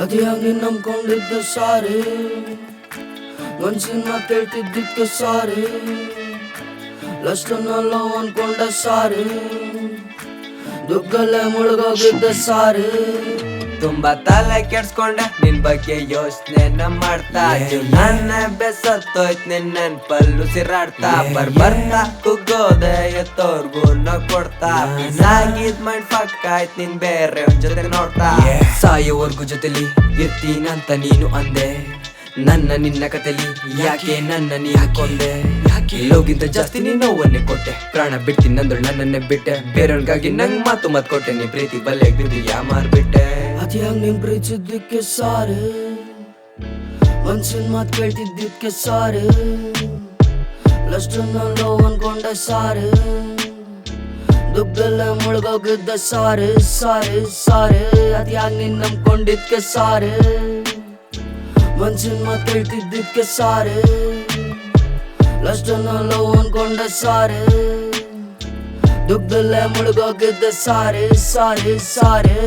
ಅತಿಯಾಗಿ ನೀನ್ ನಂಬ್ಕೊಂಡಿದ್ದ ಸಾರಿ, ಮನ್ಸಿನ ಮಾತ್ ಕೇಳ್ತಿದ್ದಿದ್ಕೆ ಸಾರಿ, ಲಷ್ಟನ್ನೆಲ್ಲ ಅನ್ಕೊಂಡ ಸಾರಿ, ದುಗ್ಗಲ್ಲೇ ಮುಳುಗೋಗಿದ್ದ ಸಾರಿ. ತುಂಬಾ ತಲೆ ಕೆಡ್ಸ್ಕೊಂಡೆ ನಿನ್ ಬಗ್ಗೆ ಯೋಚನೆ ಮಾಡ್ತಾ, ನನ್ನ ಬೆಸತ್ತೋಯ್ತು ನಿನ್ ನೆನ್ಪಲ್ಲು ಸಿರಾಡ್ತಾ, ಬರ್ತಾ ಕುಗ್ಗೋದೆ ಎತ್ತೋರ್ಗು ಕೊಡ್ತಾ, ಆಗಿದ್ ಮೈಂಡ್ ಫಕ್ ಆಯ್ತು ನಿನ್ ಬೇರೆ ಜೊತೆ ನೋಡ್ತಾ. ಸಾಯೋವರ್ಗು ಜೊತೆಲಿ ಇರ್ತೀನಂತ ನೀನು ಅಂದೆ, ನನ್ನ ನಿನ್ನ ಕತೆಲಿ ಯಾಕೆ ನನ್ನ ನೀ ಹಾಕೊಂಡೆ, ಲೋಗಿಂತ ಜಾಸ್ತಿ ನೀ ನೋವನ್ನೇ ಕೊಟ್ಟೆ, ಪ್ರಾಣ ಬಿಡ್ತೀನಿ ನಂದೊಳ್ ನನ್ನನ್ನೇ ಬಿಟ್ಟೆ, ಬೇರೆಯವ್ರಿಗಾಗಿ ನಂಗ್ ಮಾತು ಕೊಟ್ಟೆ, ನೀ ಪ್ರೀತಿ ಬಲ್ಲೆ ಬಿದ್ದು ಮಾರ್ಬಿಟ್ಟೆ. ಅತಿಯಾಗಿ ನೀನ್ ಪ್ರೀತಿಸಿದ್ದಕ್ಕೆ ಸಾರಿ, ಮನ್ಸಿನ ಮಾತ್ ಕೇಳ್ತಿದ್ದಿದ್ಕೆ ಸಾರಿ, ಲಷ್ಟನ್ನೆಲ್ಲ ಅನ್ಕೊಂಡ ಸಾರಿ, ದುಗ್ಗಲ್ಲೇ ಮುಳುಗೋಗಿದ್ದ ಸಾರಿ ಸಾರಿ ಸಾರಿ. ಅತಿಯಾಗಿ ನೀನ್ ನಂಬ್ಕೊಂಡಿದ್ಕೆ ಸಾರಿ, ಮನ್ಸಿನ ಮಾತ್ ಕೇಳ್ತಿದ್ದಿದ್ಕೆ ಸಾರಿ, ಲಷ್ಟನ್ನೆಲ್ಲ ಅನ್ಕೊಂಡ ಸಾರಿ, ದುಗ್ಗಲ್ಲೇ ಮುಳುಗೋಗಿದ್ದ ಸಾರಿ ಸಾರಿ ಸಾರಿ.